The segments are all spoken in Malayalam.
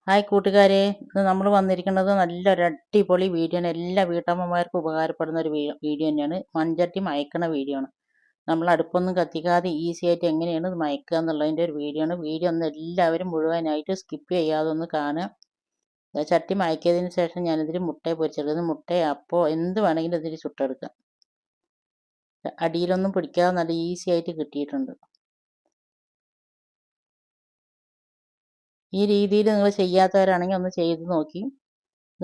ഹായ് കൂട്ടുകാരെ, ഇന്ന് നമ്മൾ വന്നിരിക്കുന്നത് നല്ലൊരു അടിപൊളി വീഡിയോ ആണ്. എല്ലാ വീട്ടമ്മമാർക്കും ഉപകാരപ്പെടുന്ന ഒരു വീഡിയോ തന്നെയാണ്. മൺചട്ടി മയക്കണ വീഡിയോ ആണ്. നമ്മൾ അടുപ്പൊന്നും കത്തിക്കാതെ ഈസി ആയിട്ട് എങ്ങനെയാണ് ഇത് മയക്കുക എന്നുള്ളതിൻ്റെ ഒരു വീഡിയോ ആണ്. വീഡിയോ ഒന്ന് എല്ലാവരും മുഴുവനായിട്ട് സ്കിപ്പ് ചെയ്യാതെ ഒന്ന് കാണുക. ചട്ടി മയക്കിയതിന് ശേഷം ഞാനിതിൽ മുട്ട പൊരിച്ചെടുക്കുന്നത്. മുട്ട അപ്പോൾ എന്ത് വേണമെങ്കിലും ഇതിൽ ചുട്ടെടുക്കാം. അടിയിലൊന്നും പിടിക്കാതെ നല്ല ഈസി ആയിട്ട് കിട്ടിയിട്ടുണ്ട്. ഈ രീതിയിൽ നിങ്ങൾ ചെയ്യാത്തവരാണെങ്കിൽ ഒന്ന് ചെയ്ത് നോക്കി.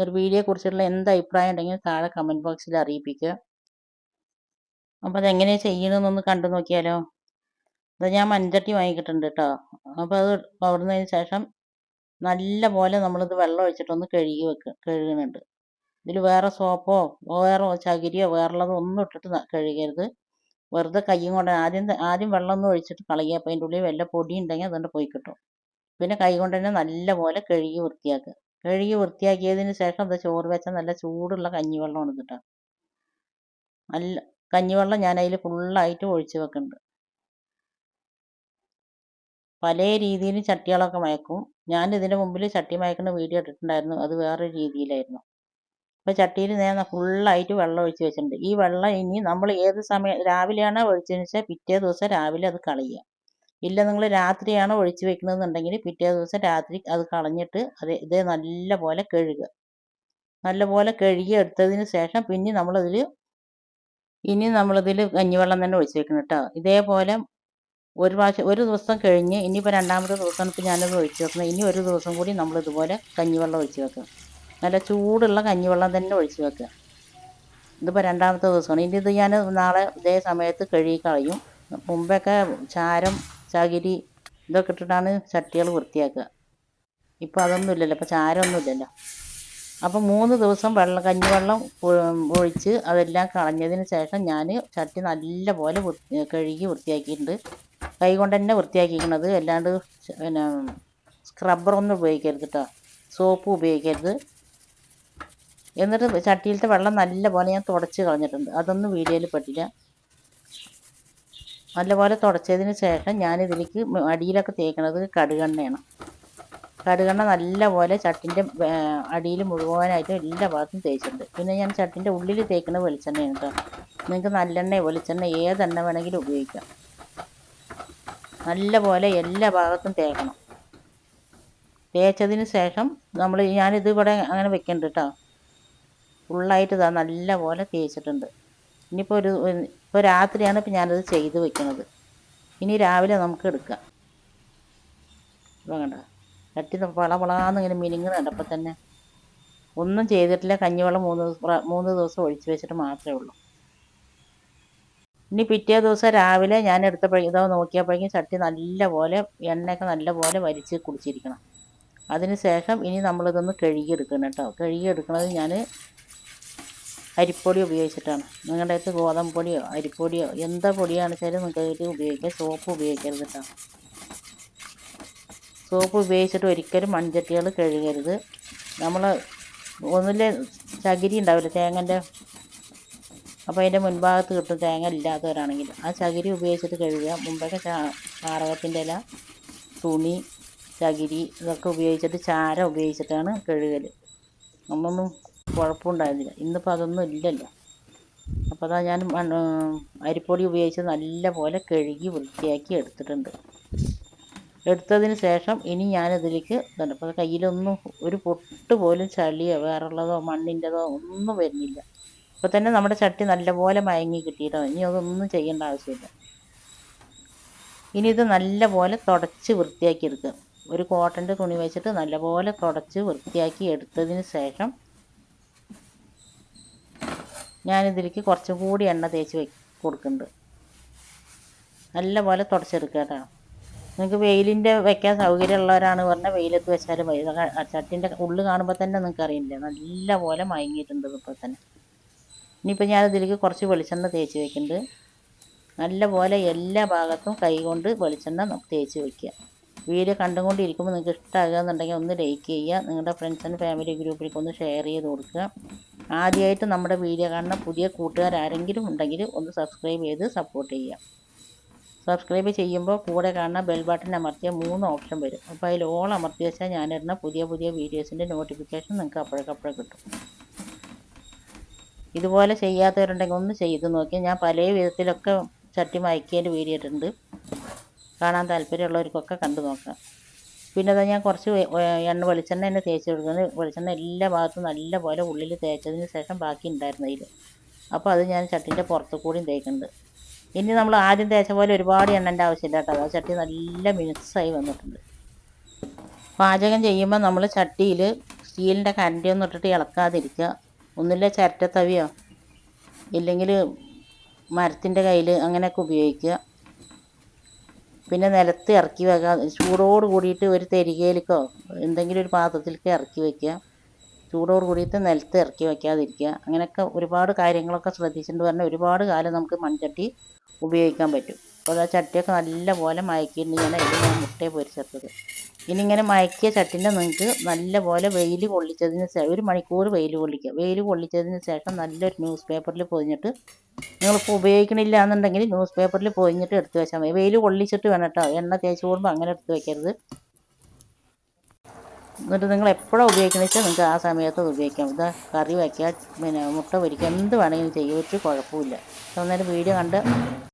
ഒരു വീഡിയോയെക്കുറിച്ചുള്ള എന്ത് അഭിപ്രായം ഉണ്ടെങ്കിലും താഴെ കമൻറ്റ് ബോക്സിൽ അറിയിപ്പിക്കുക. അപ്പോൾ അതെങ്ങനെയാണ് ചെയ്യണമെന്നൊന്ന് കണ്ടു നോക്കിയാലോ. അത് ഞാൻ മൺചട്ടി വാങ്ങിക്കിട്ടുണ്ട് കേട്ടോ. അപ്പോൾ അത് പകർന്നതിന് ശേഷം നല്ല പോലെ നമ്മളിത് വെള്ളം ഒഴിച്ചിട്ടൊന്ന് കഴുകുന്നുണ്ട്. ഇതിൽ വേറെ സോപ്പോ വേറെ ചകിരിയോ വേറുള്ളതോ ഒന്നും ഇട്ടിട്ട് കഴുകരുത്. വെറുതെ കൈയും കൊണ്ട് ആദ്യം വെള്ളം ഒന്ന് ഒഴിച്ചിട്ട് കളയുക. അപ്പോൾ അതിൻ്റെ ഉള്ളിൽ വല്ല പൊടി ഉണ്ടെങ്കിൽ അതുകൊണ്ട് പോയി കിട്ടും. പിന്നെ കൈ കൊണ്ട് തന്നെ നല്ല പോലെ കഴുകി വൃത്തിയാക്കുക. കഴുകി വൃത്തിയാക്കിയതിന് ശേഷം അത് ചോറ് വെച്ച നല്ല ചൂടുള്ള കഞ്ഞിവെള്ളമാണ് കേട്ടോ. നല്ല കഞ്ഞിവെള്ളം ഞാൻ അതിൽ ഫുള്ളായിട്ട് ഒഴിച്ച് വെക്കുന്നുണ്ട്. പല രീതിയിലും ചട്ടികളൊക്കെ മയക്കും. ഞാൻ ഇതിൻ്റെ മുമ്പിൽ ചട്ടി മയക്കുന്ന വീഡിയോ ഇട്ടിട്ടുണ്ടായിരുന്നു. അത് വേറൊരു രീതിയിലായിരുന്നു. അപ്പോൾ ചട്ടിയിൽ ഞാൻ ഫുള്ളായിട്ട് വെള്ളം ഒഴിച്ച് വെച്ചിട്ടുണ്ട്. ഈ വെള്ളം ഇനി നമ്മൾ ഏത് സമയം രാവിലെയാണോ ഒഴിച്ചതെന്ന് വെച്ചാൽ പിറ്റേ ദിവസം രാവിലെ അത് കളയുക. ഇല്ല നിങ്ങൾ രാത്രിയാണോ ഒഴിച്ച് വെക്കണമെന്നുണ്ടെങ്കിൽ പിറ്റേ ദിവസം രാത്രി അത് കളഞ്ഞിട്ട് ഇതേ നല്ല പോലെ കഴുകുക. നല്ലപോലെ കഴുകി എടുത്തതിന് ശേഷം ഇനി നമ്മളിതിൽ കഞ്ഞിവെള്ളം തന്നെ ഒഴിച്ച് വെക്കണം കേട്ടോ. ഇതേപോലെ ഒരു ദിവസം കഴിഞ്ഞ് ഇനിയിപ്പോൾ രണ്ടാമത്തെ ദിവസമാണ് ഇപ്പോൾ ഞാനത് ഒഴിച്ച് വെക്കുന്നത്. ഇനി ഒരു ദിവസം കൂടി നമ്മളിതുപോലെ കഞ്ഞിവെള്ളം ഒഴിച്ച് വെക്കുക. നല്ല ചൂടുള്ള കഞ്ഞിവെള്ളം തന്നെ ഒഴിച്ച് വെക്കുക. ഇതിപ്പോൾ രണ്ടാമത്തെ ദിവസമാണ്. ഇനി ഇത് ഞാൻ നാളെ ഇതേ സമയത്ത് കഴുകി കളയും. മുമ്പൊക്കെ ചാരം ചകിരി ഇതൊക്കെ ഇട്ടിട്ടാണ് ചട്ടികൾ വൃത്തിയാക്കുക. ഇപ്പോൾ അതൊന്നും ഇല്ലല്ലോ. ഇപ്പോൾ ചാരമൊന്നും ഇല്ലല്ലോ. അപ്പോൾ 3 ദിവസം കഞ്ഞിവെള്ളം ഒഴിച്ച് അതെല്ലാം കളഞ്ഞതിന് ശേഷം ഞാൻ ചട്ടി നല്ല പോലെ കഴുകി വൃത്തിയാക്കിയിട്ടുണ്ട്. കൈ കൊണ്ട് തന്നെ വൃത്തിയാക്കിയിരിക്കുന്നത്. അല്ലാണ്ട് പിന്നെ സ്ക്രബ്ബറൊന്നും ഉപയോഗിക്കരുത് കേട്ടോ. സോപ്പ് ഉപയോഗിക്കരുത്. എന്നിട്ട് ചട്ടിയിലത്തെ വെള്ളം നല്ല പോലെ ഞാൻ തുടച്ച് കളഞ്ഞിട്ടുണ്ട്. അതൊന്നും വീഡിയോയിൽ പെട്ടില്ല. നല്ലപോലെ തുടച്ചതിന് ശേഷം ഞാനിതിലേക്ക് അടിയിലൊക്കെ തേക്കുന്നത് കടുകെണ്ണയാണ്. കടുകെണ്ണ നല്ലപോലെ ചട്ടിൻ്റെ അടിയിൽ മുഴുവനായിട്ട് എല്ലാ ഭാഗത്തും തേച്ചിട്ടുണ്ട്. പിന്നെ ഞാൻ ചട്ടിൻ്റെ ഉള്ളിൽ തേക്കുന്ന വെളിച്ചെണ്ണയാണ് കേട്ടോ. നിങ്ങൾക്ക് നല്ലെണ്ണ വെളിച്ചെണ്ണ ഏതെണ്ണ വേണമെങ്കിലും ഉപയോഗിക്കാം. നല്ലപോലെ എല്ലാ ഭാഗത്തും തേക്കണം. തേച്ചതിന് ശേഷം ഞാനിത് ഇവിടെ അങ്ങനെ വെക്കുന്നുണ്ട് കേട്ടോ. ഫുള്ളായിട്ട് ഇതാ നല്ല പോലെ തേച്ചിട്ടുണ്ട്. ഇനിയിപ്പോൾ ഇപ്പോൾ രാത്രിയാണ് ഇപ്പോൾ ഞാനത് ചെയ്ത് വെക്കുന്നത്. ഇനി രാവിലെ നമുക്ക് എടുക്കാം. വേണ്ട ചട്ടി വളവളാന്ന് ഇങ്ങനെ മിനുങ്ങുന്നുണ്ട്. അപ്പം തന്നെ ഒന്നും ചെയ്തിട്ടില്ല. കഞ്ഞിവെള്ളം 3 ദിവസം ഒഴിച്ച് വെച്ചിട്ട് മാത്രമേ ഉള്ളൂ. ഇനി പിറ്റേ ദിവസം രാവിലെ ഞാൻ എടുത്തപ്പോഴേക്കും നോക്കിയപ്പോഴേക്കും ചട്ടി നല്ല പോലെ എണ്ണയൊക്കെ നല്ല പോലെ വലിച്ച് കുടിച്ചിരിക്കണം. അതിന് ശേഷം ഇനി നമ്മളിതൊന്ന് കഴുകിയെടുക്കണം കേട്ടോ. കഴുകിയെടുക്കുന്നത് ഞാൻ അരിപ്പൊടി ഉപയോഗിച്ചിട്ടാണ്. നിങ്ങളുടെ അടുത്ത് ഗോതമ്പ് പൊടിയോ അരിപ്പൊടിയോ എന്താ പൊടിയാണെന്ന് വെച്ചാലും നിങ്ങൾക്ക് ഉപയോഗിക്കാം. സോപ്പ് ഉപയോഗിക്കരുത് കേട്ടോ. സോപ്പ് ഉപയോഗിച്ചിട്ട് ഒരിക്കലും മൺചട്ടികൾ കഴുകരുത്. നമ്മൾ ഒന്നിലെ ചകിരി ഉണ്ടാവില്ല തേങ്ങൻ്റെ, അപ്പോൾ അതിൻ്റെ മുൻഭാഗത്ത് കിട്ടും തേങ്ങ ഇല്ലാത്തവരാണെങ്കിൽ. ആ ചകിരി ഉപയോഗിച്ചിട്ട് കഴുകുക. മുമ്പൊക്കെ ചാണകത്തിൻ്റെ ഇല, തുണി, ചകിരി ഇതൊക്കെ ഉപയോഗിച്ചിട്ട് ചാരം ഉപയോഗിച്ചിട്ടാണ് കഴുകൽ. അന്നൊന്നും കുഴപ്പമുണ്ടായിരുന്നില്ല. ഇന്നിപ്പോൾ അതൊന്നും ഇല്ലല്ലോ. അപ്പോൾ അതാ ഞാൻ അരിപ്പൊടി ഉപയോഗിച്ച് നല്ല പോലെ കഴുകി വൃത്തിയാക്കി എടുത്തിട്ടുണ്ട്. എടുത്തതിന് ശേഷം ഇനി ഞാനിതിലേക്ക് ഇപ്പോൾ കയ്യിലൊന്നും ഒരു പൊട്ട് പോലും ചളിയോ വേറുള്ളതോ മണ്ണിൻ്റെതോ ഒന്നും വരുന്നില്ല. ഇപ്പോൾ തന്നെ നമ്മുടെ ചട്ടി നല്ലപോലെ മയങ്ങി കിട്ടിയിട്ടോ. ഇനി അതൊന്നും ചെയ്യേണ്ട ആവശ്യമില്ല. ഇനി ഇത് നല്ലപോലെ തുടച്ച് വൃത്തിയാക്കി എടുക്കുക. ഒരു കോട്ടൻ്റെ തുണി വെച്ചിട്ട് നല്ലപോലെ തുടച്ച് വൃത്തിയാക്കി എടുത്തതിന് ശേഷം ഞാനിതിലേക്ക് കുറച്ചും കൂടി എണ്ണ തേച്ച് കൊടുക്കുന്നുണ്ട്. നല്ലപോലെ തുടച്ചെടുക്കുക കേട്ടോ. നിങ്ങൾക്ക് വെയിലിൻ്റെ വെക്കാൻ സൗകര്യമുള്ളവരാണ് പറഞ്ഞാൽ വെയിലത്ത് വെച്ചാലും മതി. ചട്ടിൻ്റെ ഉള്ളിൽ കാണുമ്പോൾ തന്നെ നിങ്ങൾക്ക് അറിയില്ലേ നല്ല പോലെ മയങ്ങിയിട്ടുണ്ട്. ഇപ്പോൾ തന്നെ ഇനിയിപ്പോൾ ഞാനിതിലേക്ക് കുറച്ച് വെളിച്ചെണ്ണ തേച്ച് വയ്ക്കുന്നുണ്ട്. നല്ല പോലെ എല്ലാ ഭാഗത്തും കൈ കൊണ്ട് വെളിച്ചെണ്ണ തേച്ച് വയ്ക്കുക. വീഡിയോ കണ്ടുകൊണ്ടിരിക്കുമ്പോൾ നിങ്ങൾക്ക് ഇഷ്ടമാകുക എന്നുണ്ടെങ്കിൽ ഒന്ന് ലൈക്ക് ചെയ്യുക. നിങ്ങളുടെ ഫ്രണ്ട്സ് ആൻഡ് ഫാമിലി ഗ്രൂപ്പിലേക്ക് ഒന്ന് ഷെയർ ചെയ്ത് കൊടുക്കുക. ആദ്യമായിട്ട് നമ്മുടെ വീഡിയോ കാണുന്ന പുതിയ കൂട്ടുകാരാരെങ്കിലും ഉണ്ടെങ്കിൽ ഒന്ന് സബ്സ്ക്രൈബ് ചെയ്ത് സപ്പോർട്ട് ചെയ്യുക. സബ്സ്ക്രൈബ് ചെയ്യുമ്പോൾ കൂടെ കാണുന്ന ബെൽ ബട്ടൺ അമർത്തിയാൽ 3 ഓപ്ഷൻ വരും. അപ്പോൾ അതിൽ ഓൾ അമർത്തി വെച്ചാൽ ഞാനിടുന്ന പുതിയ പുതിയ വീഡിയോസിൻ്റെ നോട്ടിഫിക്കേഷൻ നിങ്ങൾക്ക് അപ്പോഴേക്കപ്പോഴേ കിട്ടും. ഇതുപോലെ ചെയ്യാത്തവരുണ്ടെങ്കിൽ ഒന്ന് ചെയ്ത് നോക്കി. ഞാൻ പല വിധത്തിലൊക്കെ ചട്ടി മയക്കിയതിൻ്റെ വീഡിയോ ഇട്ടിട്ടുണ്ട്. കാണാൻ താല്പര്യമുള്ളവർക്കൊക്കെ കണ്ടു നോക്കാം. പിന്നെ അത് ഞാൻ കുറച്ച് വെളിച്ചെണ്ണ തന്നെ തേച്ച് കൊടുക്കുന്നത്. വെളിച്ചെണ്ണ എല്ലാ ഭാഗത്തും നല്ല പോലെ ഉള്ളിൽ തേച്ചതിന് ശേഷം ബാക്കി ഉണ്ടായിരുന്നതിൽ. അപ്പോൾ അത് ഞാൻ ചട്ടീൻ്റെ പുറത്തു കൂടിയും തേക്കുന്നുണ്ട്. ഇനി നമ്മൾ ആദ്യം തേച്ച പോലെ ഒരുപാട് എണ്ണൻ്റെ ആവശ്യമില്ല കേട്ടോ. ആ ചട്ടി നല്ല മിനുസായി വന്നിട്ടുണ്ട്. പാചകം ചെയ്യുമ്പോൾ നമ്മൾ ചട്ടിയിൽ സ്റ്റീലിൻ്റെ കരണ്ടിയൊന്നും ഇട്ടിട്ട് ഇളക്കാതിരിക്കുക. ഒന്നുമില്ല ചിരട്ടത്തവിയോ ഇല്ലെങ്കിൽ മരത്തിൻ്റെ കയ്യിൽ അങ്ങനെയൊക്കെ ഉപയോഗിക്കുക. പിന്നെ നിലത്ത് ഇറക്കി വെക്കുക. ചൂടോട് കൂടിയിട്ട് ഒരു തെരികയിലേക്കോ എന്തെങ്കിലും ഒരു പാത്രത്തിലേക്ക് ഇറക്കി വയ്ക്കുക. ചൂടോട് കൂടിയിട്ട് നിലത്ത് ഇറക്കി വയ്ക്കാതിരിക്കുക. അങ്ങനെയൊക്കെ ഒരുപാട് കാര്യങ്ങളൊക്കെ ശ്രദ്ധിച്ചിട്ട് പറഞ്ഞാൽ ഒരുപാട് കാലം നമുക്ക് മൺചട്ടി ഉപയോഗിക്കാൻ പറ്റും. അപ്പോൾ ആ ചട്ടിയൊക്കെ നല്ല പോലെ മയക്കിയിട്ടുണ്ടെങ്കിൽ അതിൽ ഞാൻ മുട്ടയെ പൊരിച്ചെടുത്തത്. ഇനി ഇങ്ങനെ മയക്കിയ ചട്ടിൻ്റെ നിങ്ങൾക്ക് നല്ല പോലെ വെയിൽ കൊള്ളിച്ചതിന് ശേഷം 1 മണിക്കൂർ വെയിൽ കൊള്ളിക്കുക. വെയിൽ കൊള്ളിച്ചതിന് ശേഷം നല്ലൊരു ന്യൂസ് പേപ്പറിൽ പൊതിഞ്ഞിട്ട്, നിങ്ങളിപ്പോൾ ഉപയോഗിക്കണില്ല എന്നുണ്ടെങ്കിൽ ന്യൂസ് പേപ്പറിൽ പൊതിഞ്ഞിട്ട് എടുത്ത് വെച്ചാൽ മതി. വെയിൽ കൊള്ളിച്ചിട്ട് വേണം കേട്ടോ. എണ്ണ തേച്ച് കൂടുമ്പോൾ അങ്ങനെ എടുത്ത് വയ്ക്കരുത്. എന്നിട്ട് നിങ്ങൾ എപ്പോഴാണ് ഉപയോഗിക്കുന്നത് വെച്ചാൽ നിങ്ങൾക്ക് ആ സമയത്ത് അത് ഉപയോഗിക്കാം. ഇത് കറി വയ്ക്കുക, പിന്നെ മുട്ട പൊരിക്കുക, എന്ത് വേണമെങ്കിലും ചെയ്യുക. ഒരു കുഴപ്പമില്ല. അന്നേരം വീഡിയോ കണ്ട്